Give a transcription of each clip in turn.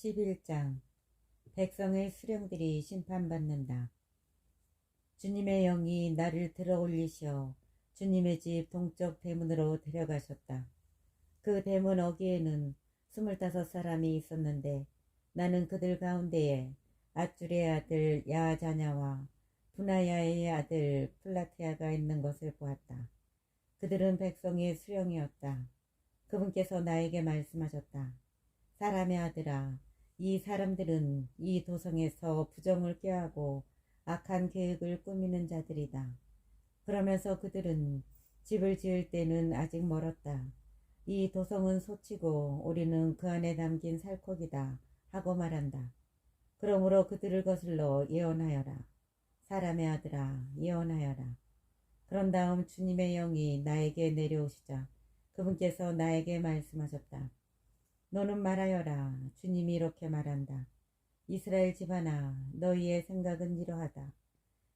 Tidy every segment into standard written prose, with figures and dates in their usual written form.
11장 백성의 수령들이 심판받는다. 주님의 영이 나를 들어 올리셔 주님의 집 동쪽 대문으로 데려가셨다. 그 대문 어귀에는 25사람이 있었는데 나는 그들 가운데에 앗줄의 아들 야자냐와 분하야의 아들 플라티아가 있는 것을 보았다. 그들은 백성의 수령이었다. 그분께서 나에게 말씀하셨다. 사람의 아들아, 이 사람들은 이 도성에서 부정을 꾀하고 악한 계획을 꾸미는 자들이다. 그러면서 그들은 집을 지을 때는 아직 멀었다. 이 도성은 소치고 우리는 그 안에 담긴 살코기다 하고 말한다. 그러므로 그들을 거슬러 예언하여라. 사람의 아들아, 예언하여라. 그런 다음 주님의 영이 나에게 내려오시자 그분께서 나에게 말씀하셨다. 너는 말하여라. 주님이 이렇게 말한다. 이스라엘 집안아, 너희의 생각은 이러하다.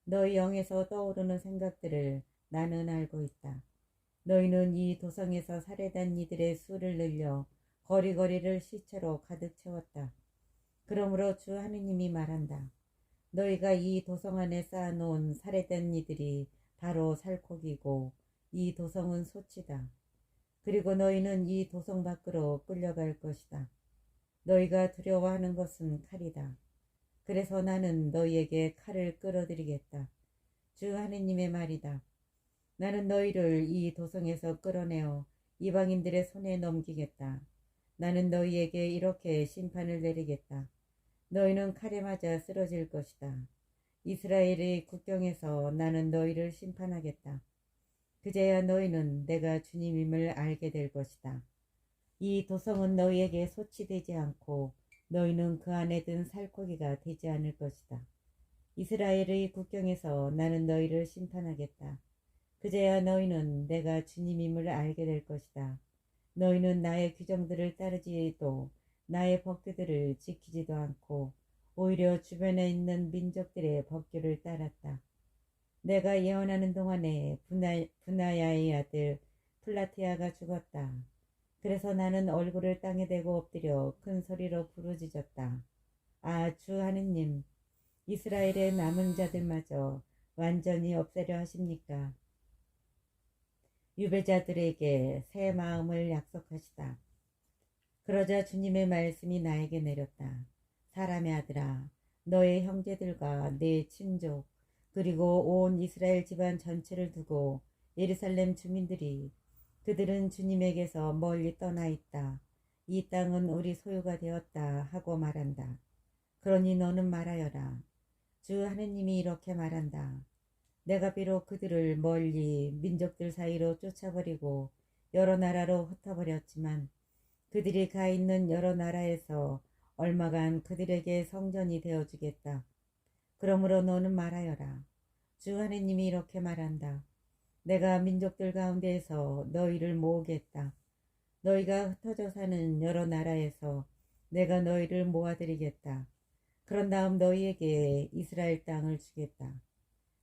너희 영에서 떠오르는 생각들을 나는 알고 있다. 너희는 이 도성에서 살해된 이들의 수를 늘려 거리거리를 시체로 가득 채웠다. 그러므로 주 하느님이 말한다. 너희가 이 도성 안에 쌓아놓은 살해된 이들이 바로 살코기고 이 도성은 소치다. 그리고 너희는 이 도성 밖으로 끌려갈 것이다. 너희가 두려워하는 것은 칼이다. 그래서 나는 너희에게 칼을 끌어들이겠다. 주 하느님의 말이다. 나는 너희를 이 도성에서 끌어내어 이방인들의 손에 넘기겠다. 나는 너희에게 이렇게 심판을 내리겠다. 너희는 칼에 맞아 쓰러질 것이다. 이스라엘의 국경에서 나는 너희를 심판하겠다. 그제야 너희는 내가 주님임을 알게 될 것이다. 이 도성은 너희에게 소치되지 않고 너희는 그 안에 든 살코기가 되지 않을 것이다. 이스라엘의 국경에서 나는 너희를 심판하겠다. 그제야 너희는 내가 주님임을 알게 될 것이다. 너희는 나의 규정들을 따르지도 나의 법규들을 지키지도 않고 오히려 주변에 있는 민족들의 법규를 따랐다. 내가 예언하는 동안에 분하야의 아들 플라티아가 죽었다. 그래서 나는 얼굴을 땅에 대고 엎드려 큰 소리로 부르짖었다. 아, 주 하느님, 이스라엘의 남은 자들마저 완전히 없애려 하십니까? 유배자들에게 새 마음을 약속하시다. 그러자 주님의 말씀이 나에게 내렸다. 사람의 아들아, 너의 형제들과 내 친족 그리고 온 이스라엘 집안 전체를 두고 예루살렘 주민들이 그들은 주님에게서 멀리 떠나 있다. 이 땅은 우리 소유가 되었다 하고 말한다. 그러니 너는 말하여라. 주 하느님이 이렇게 말한다. 내가 비록 그들을 멀리 민족들 사이로 쫓아버리고 여러 나라로 흩어버렸지만 그들이 가 있는 여러 나라에서 얼마간 그들에게 성전이 되어주겠다. 그러므로 너는 말하여라. 주 하느님이 이렇게 말한다. 내가 민족들 가운데에서 너희를 모으겠다. 너희가 흩어져 사는 여러 나라에서 내가 너희를 모아드리겠다. 그런 다음 너희에게 이스라엘 땅을 주겠다.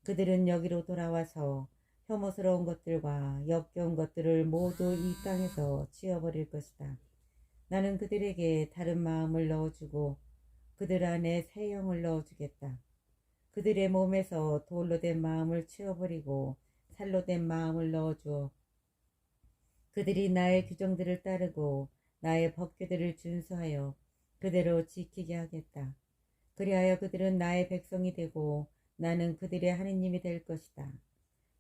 그들은 여기로 돌아와서 혐오스러운 것들과 역겨운 것들을 모두 이 땅에서 치워버릴 것이다. 나는 그들에게 다른 마음을 넣어주고 그들 안에 새 영을 넣어주겠다. 그들의 몸에서 돌로 된 마음을 치워버리고 살로 된 마음을 넣어주어 그들이 나의 규정들을 따르고 나의 법규들을 준수하여 그대로 지키게 하겠다. 그리하여 그들은 나의 백성이 되고 나는 그들의 하느님이 될 것이다.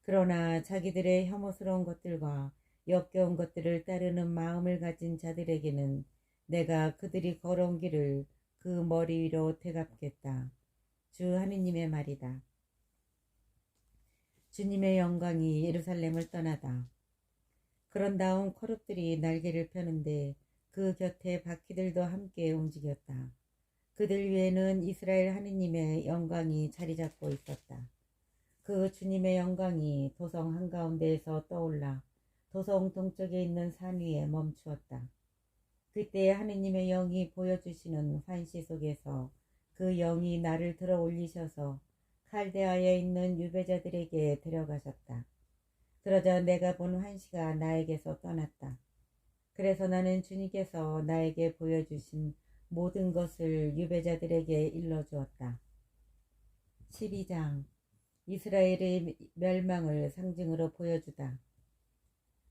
그러나 자기들의 혐오스러운 것들과 역겨운 것들을 따르는 마음을 가진 자들에게는 내가 그들이 걸어온 길을 그 머리 위로 되갚겠다. 주 하느님의 말이다. 주님의 영광이 예루살렘을 떠나다. 그런 다음 거룹들이 날개를 펴는데 그 곁에 바퀴들도 함께 움직였다. 그들 위에는 이스라엘 하느님의 영광이 자리 잡고 있었다. 그 주님의 영광이 도성 한가운데에서 떠올라 도성 동쪽에 있는 산 위에 멈추었다. 그때 하느님의 영이 보여주시는 환시 속에서 그 영이 나를 들어 올리셔서 칼데아에 있는 유배자들에게 데려가셨다. 그러자 내가 본 환시가 나에게서 떠났다. 그래서 나는 주님께서 나에게 보여주신 모든 것을 유배자들에게 일러주었다. 12장 이스라엘의 멸망을 상징으로 보여주다.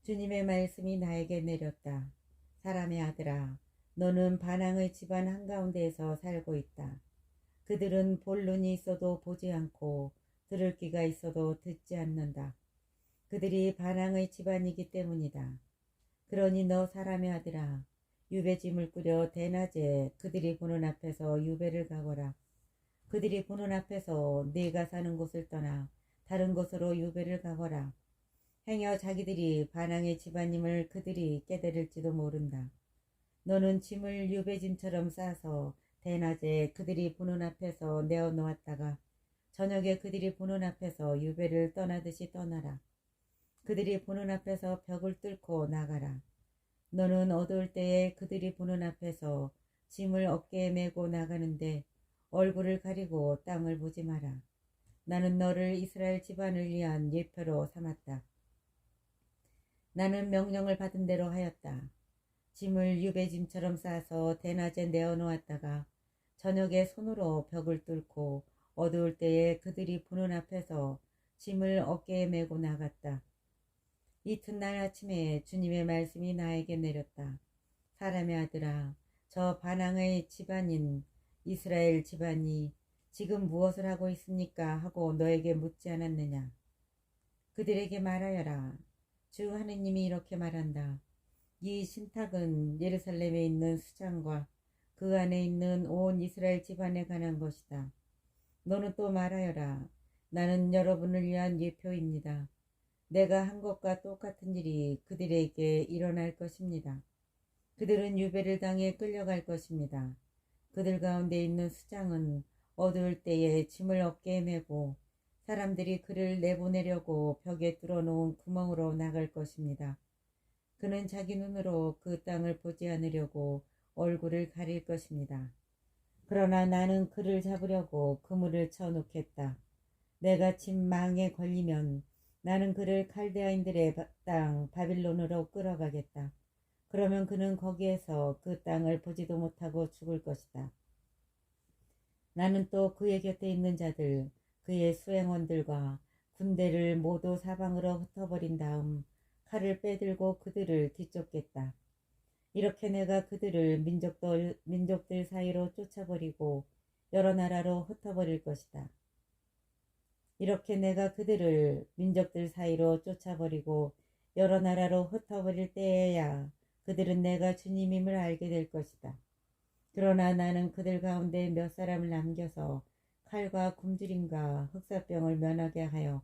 주님의 말씀이 나에게 내렸다. 사람의 아들아, 너는 반항의 집안 한가운데에서 살고 있다. 그들은 볼 눈이 있어도 보지 않고 들을 귀가 있어도 듣지 않는다. 그들이 반항의 집안이기 때문이다. 그러니 너 사람의 아들아, 유배짐을 꾸려 대낮에 그들이 보는 앞에서 유배를 가거라. 그들이 보는 앞에서 네가 사는 곳을 떠나 다른 곳으로 유배를 가거라. 행여 자기들이 반항의 집안임을 그들이 깨달을지도 모른다. 너는 짐을 유배짐처럼 싸서 대낮에 그들이 보는 앞에서 내어 놓았다가 저녁에 그들이 보는 앞에서 유배를 떠나듯이 떠나라. 그들이 보는 앞에서 벽을 뚫고 나가라. 너는 어두울 때에 그들이 보는 앞에서 짐을 어깨에 메고 나가는데 얼굴을 가리고 땅을 보지 마라. 나는 너를 이스라엘 집안을 위한 예표로 삼았다. 나는 명령을 받은 대로 하였다. 짐을 유배짐처럼 싸서 대낮에 내어놓았다가 저녁에 손으로 벽을 뚫고 어두울 때에 그들이 보는 앞에서 짐을 어깨에 메고 나갔다. 이튿날 아침에 주님의 말씀이 나에게 내렸다. 사람의 아들아, 저 반항의 집안인 이스라엘 집안이 지금 무엇을 하고 있습니까? 하고 너에게 묻지 않았느냐? 그들에게 말하여라. 주 하느님이 이렇게 말한다. 이 신탁은 예루살렘에 있는 수장과 그 안에 있는 온 이스라엘 집안에 관한 것이다. 너는 또 말하여라. 나는 여러분을 위한 예표입니다. 내가 한 것과 똑같은 일이 그들에게 일어날 것입니다. 그들은 유배를 당해 끌려갈 것입니다. 그들 가운데 있는 수장은 어두울 때에 짐을 어깨에 메고 사람들이 그를 내보내려고 벽에 뚫어놓은 구멍으로 나갈 것입니다. 그는 자기 눈으로 그 땅을 보지 않으려고 얼굴을 가릴 것입니다. 그러나 나는 그를 잡으려고 그물을 쳐놓겠다. 내가 짐망에 걸리면 나는 그를 칼데아인들의 땅 바빌론으로 끌어가겠다. 그러면 그는 거기에서 그 땅을 보지도 못하고 죽을 것이다. 나는 또 그의 곁에 있는 자들, 그의 수행원들과 군대를 모두 사방으로 흩어버린 다음 칼을 빼들고 그들을 뒤쫓겠다. 이렇게 내가 그들을 민족들 사이로 쫓아버리고 여러 나라로 흩어버릴 것이다. 이렇게 내가 그들을 민족들 사이로 쫓아버리고 여러 나라로 흩어버릴 때에야 그들은 내가 주님임을 알게 될 것이다. 그러나 나는 그들 가운데 몇 사람을 남겨서 칼과 굶주림과 흑사병을 면하게 하여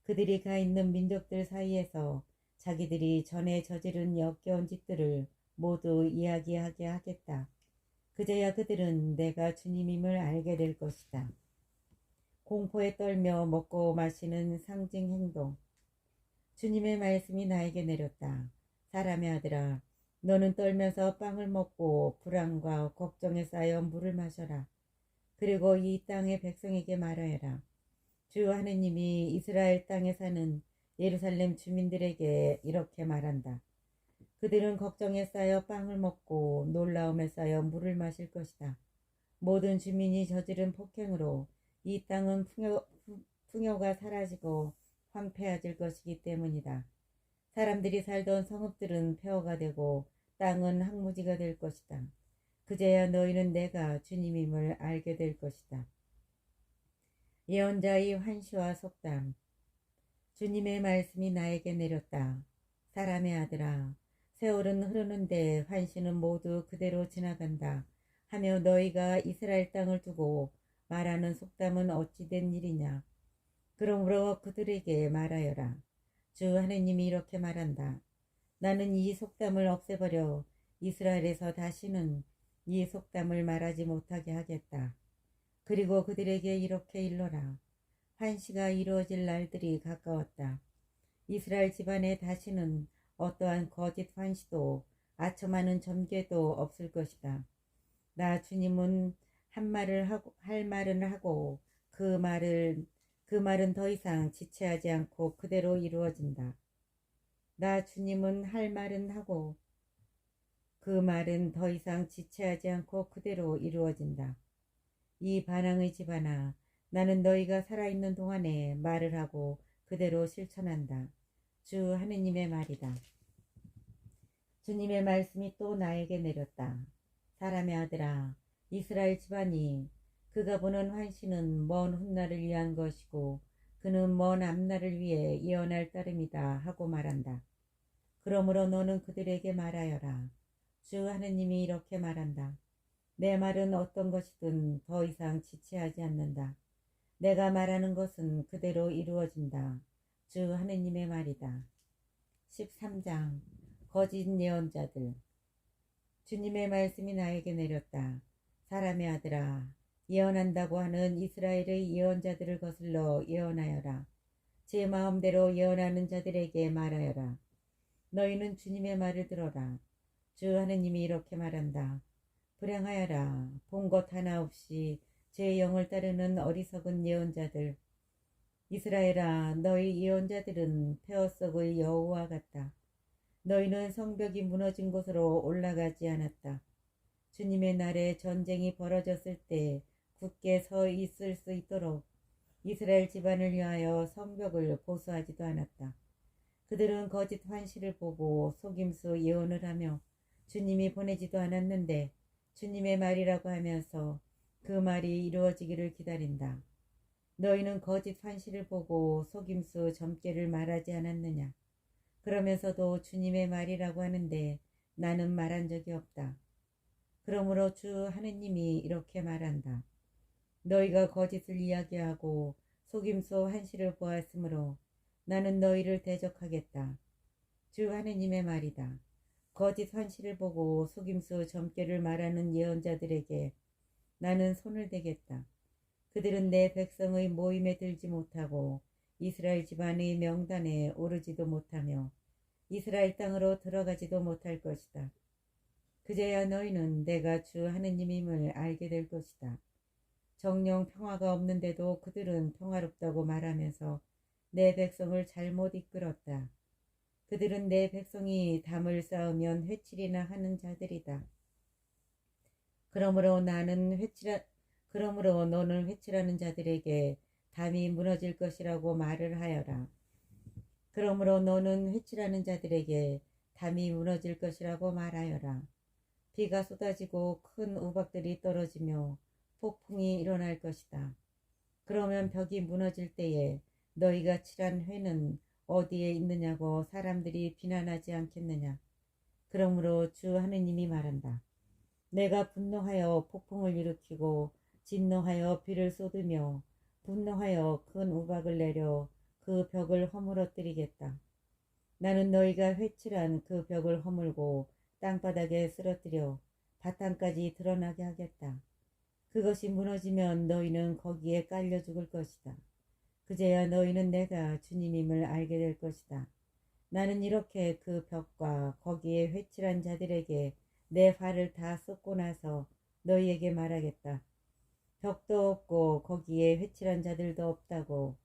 그들이 가 있는 민족들 사이에서 자기들이 전에 저지른 역겨운 짓들을 모두 이야기하게 하겠다. 그제야 그들은 내가 주님임을 알게 될 것이다. 공포에 떨며 먹고 마시는 상징 행동. 주님의 말씀이 나에게 내렸다. 사람의 아들아, 너는 떨면서 빵을 먹고 불안과 걱정에 쌓여 물을 마셔라. 그리고 이 땅의 백성에게 말하여라. 주 하느님이 이스라엘 땅에 사는 예루살렘 주민들에게 이렇게 말한다. 그들은 걱정에 쌓여 빵을 먹고 놀라움에 쌓여 물을 마실 것이다. 모든 주민이 저지른 폭행으로 이 땅은 풍요가 사라지고 황폐해질 것이기 때문이다. 사람들이 살던 성읍들은 폐허가 되고 땅은 황무지가 될 것이다. 그제야 너희는 내가 주님임을 알게 될 것이다. 예언자의 환시와 속담. 주님의 말씀이 나에게 내렸다. 사람의 아들아, 세월은 흐르는데 환시는 모두 그대로 지나간다 하며 너희가 이스라엘 땅을 두고 말하는 속담은 어찌 된 일이냐. 그러므로 그들에게 말하여라. 주 하느님이 이렇게 말한다. 나는 이 속담을 없애버려 이스라엘에서 다시는 이 속담을 말하지 못하게 하겠다. 그리고 그들에게 이렇게 일러라. 환시가 이루어질 날들이 가까웠다. 이스라엘 집안에 다시는 어떠한 거짓 환시도 아첨하는 점괘도 없을 것이다. 나 주님은 할 말은 하고 그 말은 더 이상 지체하지 않고 그대로 이루어진다. 나 주님은 할 말은 하고 그 말은 더 이상 지체하지 않고 그대로 이루어진다. 이 반항의 집안아, 나는 너희가 살아있는 동안에 말을 하고 그대로 실천한다. 주 하느님의 말이다. 주님의 말씀이 또 나에게 내렸다. 사람의 아들아, 이스라엘 집안이 그가 보는 환시는 먼 훗날을 위한 것이고 그는 먼 앞날을 위해 예언할 따름이다 하고 말한다. 그러므로 너는 그들에게 말하여라. 주 하느님이 이렇게 말한다. 내 말은 어떤 것이든 더 이상 지체하지 않는다. 내가 말하는 것은 그대로 이루어진다. 주 하느님의 말이다. 13장 거짓 예언자들. 주님의 말씀이 나에게 내렸다. 사람의 아들아, 예언한다고 하는 이스라엘의 예언자들을 거슬러 예언하여라. 제 마음대로 예언하는 자들에게 말하여라. 너희는 주님의 말을 들어라. 주 하느님이 이렇게 말한다. 불행하여라. 본 것 하나 없이 제 영을 따르는 어리석은 예언자들. 이스라엘아, 너희 예언자들은 폐허석의 여우와 같다. 너희는 성벽이 무너진 곳으로 올라가지 않았다. 주님의 날에 전쟁이 벌어졌을 때 굳게 서 있을 수 있도록 이스라엘 집안을 위하여 성벽을 보수하지도 않았다. 그들은 거짓 환시를 보고 속임수 예언을 하며 주님이 보내지도 않았는데 주님의 말이라고 하면서 그 말이 이루어지기를 기다린다. 너희는 거짓 환시를 보고 속임수 점괘를 말하지 않았느냐. 그러면서도 주님의 말이라고 하는데 나는 말한 적이 없다. 그러므로 주 하느님이 이렇게 말한다. 너희가 거짓을 이야기하고 속임수 환시를 보았으므로 나는 너희를 대적하겠다. 주 하느님의 말이다. 거짓 환시를 보고 속임수 점괘를 말하는 예언자들에게 나는 손을 대겠다. 그들은 내 백성의 모임에 들지 못하고 이스라엘 집안의 명단에 오르지도 못하며 이스라엘 땅으로 들어가지도 못할 것이다. 그제야 너희는 내가 주 하느님임을 알게 될 것이다. 정녕 평화가 없는데도 그들은 평화롭다고 말하면서 내 백성을 잘못 이끌었다. 그들은 내 백성이 담을 쌓으면 회칠이나 하는 자들이다. 그러므로 너는 회칠하는 자들에게 담이 무너질 것이라고 말을 하여라. 그러므로 너는 회칠하는 자들에게 담이 무너질 것이라고 말하여라. 비가 쏟아지고 큰 우박들이 떨어지며 폭풍이 일어날 것이다. 그러면 벽이 무너질 때에 너희가 칠한 회는 어디에 있느냐고 사람들이 비난하지 않겠느냐. 그러므로 주 하느님이 말한다. 내가 분노하여 폭풍을 일으키고 진노하여 비를 쏟으며 분노하여 큰 우박을 내려 그 벽을 허물어뜨리겠다. 나는 너희가 회칠한 그 벽을 허물고 땅바닥에 쓰러뜨려 바탕까지 드러나게 하겠다. 그것이 무너지면 너희는 거기에 깔려 죽을 것이다. 그제야 너희는 내가 주님임을 알게 될 것이다. 나는 이렇게 그 벽과 거기에 회칠한 자들에게 내 화를 다 쏟고 나서 너희에게 말하겠다. 벽도 없고 거기에 회칠한 자들도 없다고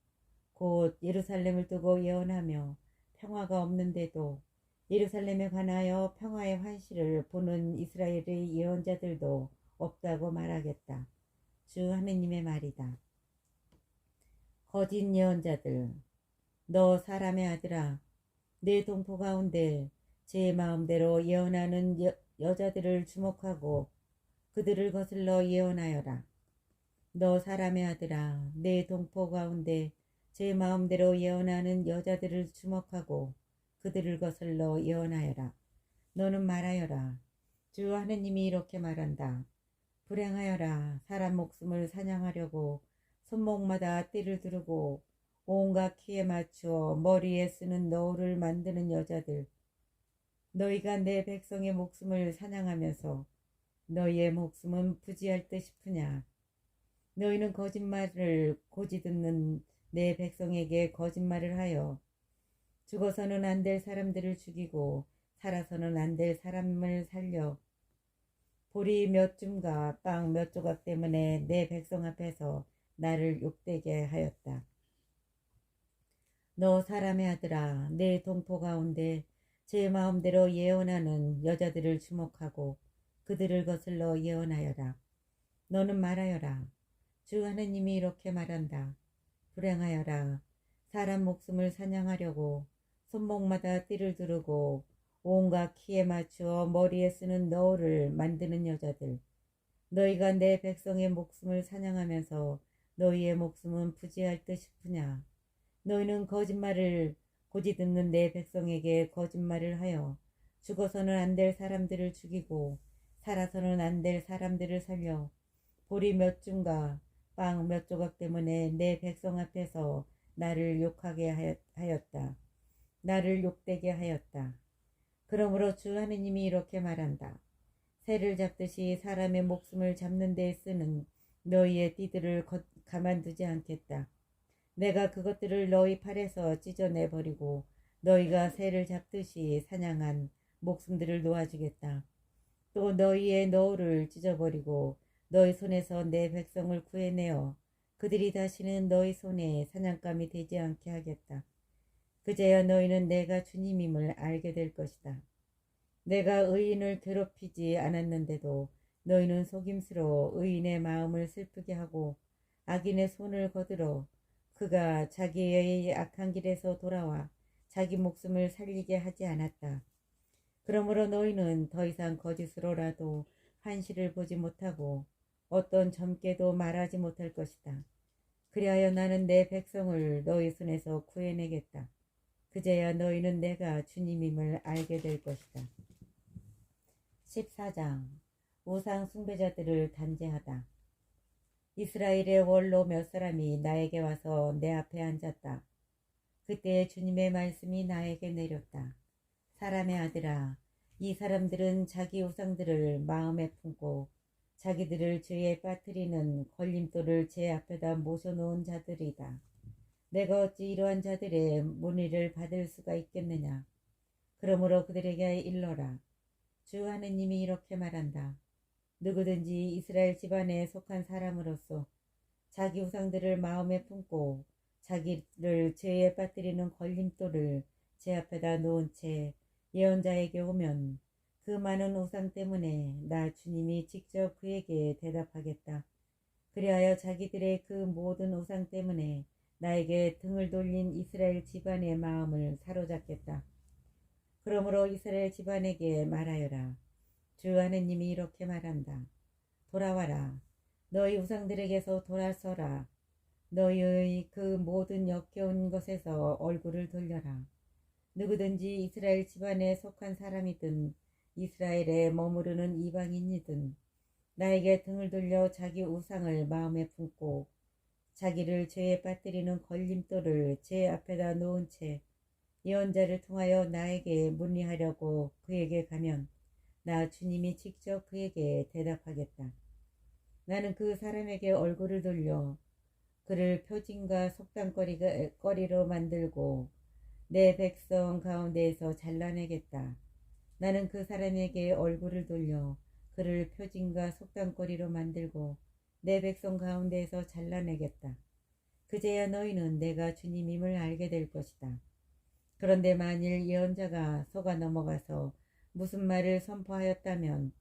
곧 예루살렘을 두고 예언하며 평화가 없는데도 예루살렘에 관하여 평화의 환시를 보는 이스라엘의 예언자들도 없다고 말하겠다. 주 하느님의 말이다. 거짓 예언자들, 너 사람의 아들아, 내 동포 가운데 제 마음대로 예언하는 여자들을 주목하고 그들을 거슬러 예언하여라. 너 사람의 아들아, 내 동포 가운데 제 마음대로 예언하는 여자들을 주목하고 그들을 거슬러 예언하여라. 너는 말하여라. 주 하느님이 이렇게 말한다. 불행하여라. 사람 목숨을 사냥하려고 손목마다 띠를 두르고 온갖 키에 맞추어 머리에 쓰는 너울을 만드는 여자들. 너희가 내 백성의 목숨을 사냥하면서 너희의 목숨은 부지할 듯 싶으냐. 너희는 거짓말을 고지 듣는 내 백성에게 거짓말을 하여 죽어서는 안 될 사람들을 죽이고 살아서는 안 될 사람을 살려 보리 몇 줌과 빵 몇 조각 때문에 내 백성 앞에서 나를 욕되게 하였다. 너 사람의 아들아, 내 동포 가운데 제 마음대로 예언하는 여자들을 주목하고 그들을 거슬러 예언하여라. 너는 말하여라. 주 하느님이 이렇게 말한다. 불행하여라. 사람 목숨을 사냥하려고 손목마다 띠를 두르고 온갖 키에 맞추어 머리에 쓰는 너울을 만드는 여자들. 너희가 내 백성의 목숨을 사냥하면서 너희의 목숨은 부지할 듯 싶으냐. 너희는 거짓말을 고지 듣는 내 백성에게 거짓말을 하여 죽어서는 안 될 사람들을 죽이고 살아서는 안 될 사람들을 살려 보리 몇 줌과 빵 몇 조각 때문에 내 백성 앞에서 나를 욕하게 하였다. 나를 욕되게 하였다. 그러므로 주 하느님이 이렇게 말한다. 새를 잡듯이 사람의 목숨을 잡는 데 쓰는 너희의 띠들을 가만두지 않겠다. 내가 그것들을 너희 팔에서 찢어내버리고 너희가 새를 잡듯이 사냥한 목숨들을 놓아주겠다. 또 너희의 너울을 찢어버리고 너희 손에서 내 백성을 구해내어 그들이 다시는 너희 손에 사냥감이 되지 않게 하겠다. 그제야 너희는 내가 주님임을 알게 될 것이다. 내가 의인을 괴롭히지 않았는데도 너희는 속임수로 의인의 마음을 슬프게 하고 악인의 손을 거들어 그가 자기의 악한 길에서 돌아와 자기 목숨을 살리게 하지 않았다. 그러므로 너희는 더 이상 거짓으로라도 한시를 보지 못하고 어떤 점괘도 말하지 못할 것이다. 그리하여 나는 내 백성을 너희 손에서 구해내겠다. 그제야 너희는 내가 주님임을 알게 될 것이다. 14장 우상 숭배자들을 단죄하다. 이스라엘의 원로 몇 사람이 나에게 와서 내 앞에 앉았다. 그때 주님의 말씀이 나에게 내렸다. 사람의 아들아, 이 사람들은 자기 우상들을 마음에 품고 자기들을 죄에 빠뜨리는 걸림돌을 제 앞에다 모셔놓은 자들이다. 내가 어찌 이러한 자들의 문의를 받을 수가 있겠느냐. 그러므로 그들에게 일러라. 주 하느님이 이렇게 말한다. 누구든지 이스라엘 집안에 속한 사람으로서 자기 우상들을 마음에 품고 자기를 죄에 빠뜨리는 걸림돌을 제 앞에다 놓은 채 예언자에게 오면 그 많은 우상 때문에 나 주님이 직접 그에게 대답하겠다. 그리하여 자기들의 그 모든 우상 때문에 나에게 등을 돌린 이스라엘 집안의 마음을 사로잡겠다. 그러므로 이스라엘 집안에게 말하여라. 주 하느님이 이렇게 말한다. 돌아와라. 너희 우상들에게서 돌아서라. 너희의 그 모든 역겨운 것에서 얼굴을 돌려라. 누구든지 이스라엘 집안에 속한 사람이든 이스라엘에 머무르는 이방인이든 나에게 등을 돌려 자기 우상을 마음에 품고 자기를 죄에 빠뜨리는 걸림돌을 제 앞에다 놓은 채 예언자를 통하여 나에게 문의하려고 그에게 가면 나 주님이 직접 그에게 대답하겠다. 나는 그 사람에게 얼굴을 돌려 그를 표징과 속담거리로 만들고 내 백성 가운데에서 잘라내겠다. 나는 그 사람에게 얼굴을 돌려 그를 표징과 속담거리로 만들고 내 백성 가운데에서 잘라내겠다. 그제야 너희는 내가 주님임을 알게 될 것이다. 그런데 만일 예언자가 속아 넘어가서 무슨 말을 선포하였다면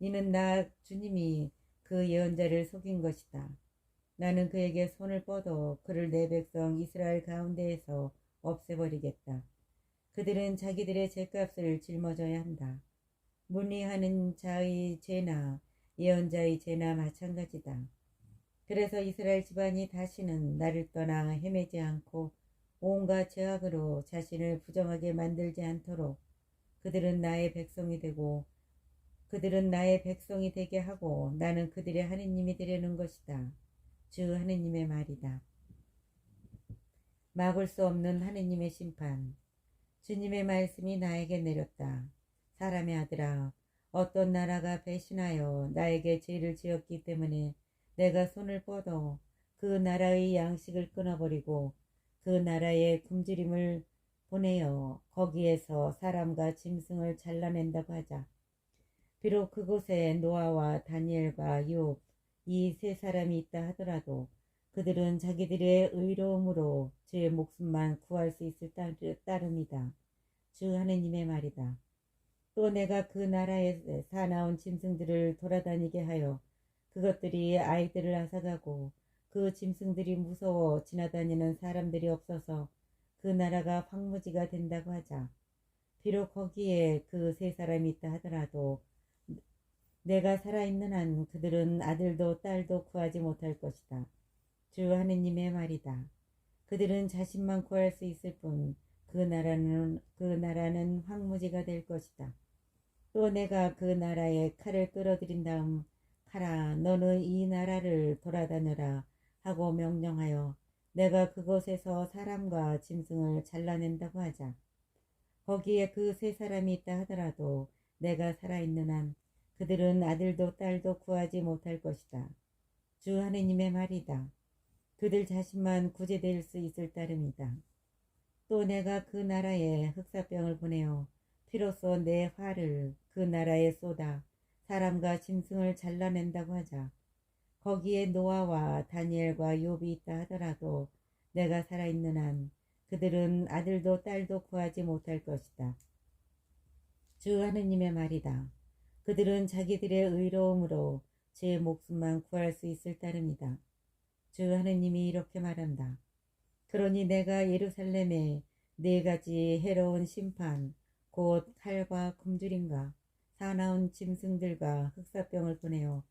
이는 나 주님이 그 예언자를 속인 것이다. 나는 그에게 손을 뻗어 그를 내 백성 이스라엘 가운데에서 없애버리겠다. 그들은 자기들의 죄값을 짊어져야 한다. 문의하는 자의 죄나 예언자의 죄나 마찬가지다. 그래서 이스라엘 집안이 다시는 나를 떠나 헤매지 않고 온갖 죄악으로 자신을 부정하게 만들지 않도록 그들은 나의 백성이 되고 그들은 나의 백성이 되게 하고 나는 그들의 하느님이 되려는 것이다. 주 하느님의 말이다. 막을 수 없는 하느님의 심판. 주님의 말씀이 나에게 내렸다. 사람의 아들아, 어떤 나라가 배신하여 나에게 죄를 지었기 때문에 내가 손을 뻗어 그 나라의 양식을 끊어버리고 그 나라의 굶주림을 보내어 거기에서 사람과 짐승을 잘라낸다고 하자. 비록 그곳에 노아와 다니엘과 욥 이 세 사람이 있다 하더라도 그들은 자기들의 의로움으로 제 목숨만 구할 수 있을 따름이다. 주 하느님의 말이다. 또 내가 그 나라에 사나운 짐승들을 돌아다니게 하여 그것들이 아이들을 앗아가고 그 짐승들이 무서워 지나다니는 사람들이 없어서 그 나라가 황무지가 된다고 하자. 비록 거기에 그 세 사람이 있다 하더라도 내가 살아있는 한 그들은 아들도 딸도 구하지 못할 것이다. 주 하느님의 말이다. 그들은 자신만 구할 수 있을 뿐 그 나라는 황무지가 될 것이다. 또 내가 그 나라에 칼을 끌어들인 다음 가라 너는 이 나라를 돌아다녀라 하고 명령하여 내가 그곳에서 사람과 짐승을 잘라낸다고 하자. 거기에 그 세 사람이 있다 하더라도 내가 살아있는 한 그들은 아들도 딸도 구하지 못할 것이다. 주 하느님의 말이다. 그들 자신만 구제될 수 있을 따름이다. 또 내가 그 나라에 흑사병을 보내어 피로써 내 화를 그 나라에 쏟아 사람과 짐승을 잘라낸다고 하자. 거기에 노아와 다니엘과 욥이 있다 하더라도 내가 살아있는 한 그들은 아들도 딸도 구하지 못할 것이다. 주 하느님의 말이다. 그들은 자기들의 의로움으로 제 목숨만 구할 수 있을 따름이다. 주 하느님이 이렇게 말한다. 그러니 내가 예루살렘에 네 가지 해로운 심판 곧 칼과 굶주림과 사나운 짐승들과 흑사병을 보내어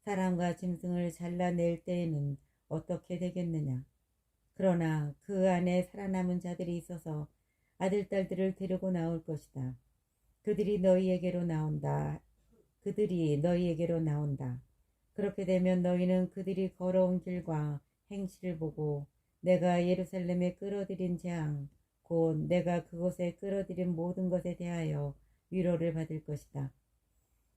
사람과 짐승을 잘라낼 때에는 어떻게 되겠느냐. 그러나 그 안에 살아남은 자들이 있어서 아들, 딸들을 데리고 나올 것이다. 그들이 너희에게로 나온다. 그렇게 되면 너희는 그들이 걸어온 길과 행실을 보고 내가 예루살렘에 끌어들인 재앙 곧 내가 그곳에 끌어들인 모든 것에 대하여 위로를 받을 것이다.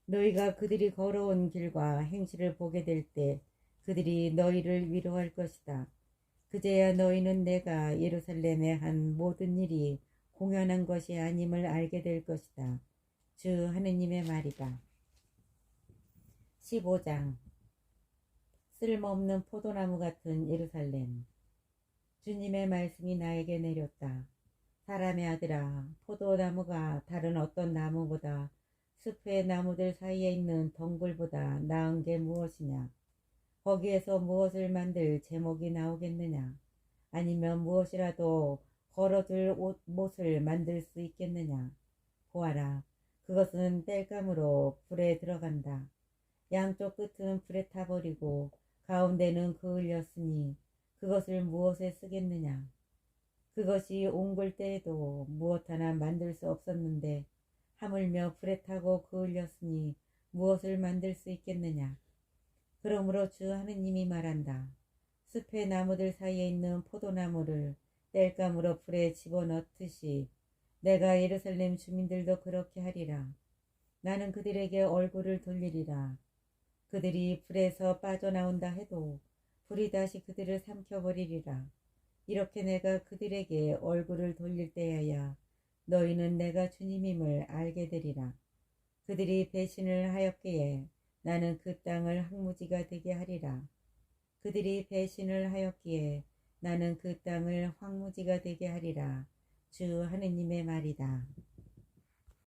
너희가 그들이 걸어온 길과 행실을 보게 될 때 그들이 너희를 위로할 것이다. 그제야 너희는 내가 예루살렘에 한 모든 일이 공연한 것이 아님을 알게 될 것이다. 주 하느님의 말이다. 15장 쓸모없는 포도나무 같은 예루살렘. 주님의 말씀이 나에게 내렸다. 사람의 아들아, 포도나무가 다른 어떤 나무보다 숲의 나무들 사이에 있는 덩굴보다 나은 게 무엇이냐? 거기에서 무엇을 만들 제목이 나오겠느냐? 아니면 무엇이라도 걸어둘 못을 만들 수 있겠느냐? 보아라, 그것은 땔감으로 불에 들어간다. 양쪽 끝은 불에 타버리고 가운데는 그을렸으니 그것을 무엇에 쓰겠느냐? 그것이 옹글 때에도 무엇 하나 만들 수 없었는데 하물며 불에 타고 그을렸으니 무엇을 만들 수 있겠느냐? 그러므로 주 하느님이 말한다. 숲의 나무들 사이에 있는 포도나무를 땔감으로 불에 집어넣듯이 내가 예루살렘 주민들도 그렇게 하리라. 나는 그들에게 얼굴을 돌리리라. 그들이 불에서 빠져나온다 해도 불이 다시 그들을 삼켜버리리라. 이렇게 내가 그들에게 얼굴을 돌릴 때여야 너희는 내가 주님임을 알게 되리라. 그들이 배신을 하였기에 나는 그 땅을 황무지가 되게 하리라. 그들이 배신을 하였기에 나는 그 땅을 황무지가 되게 하리라. 주 하느님의 말이다.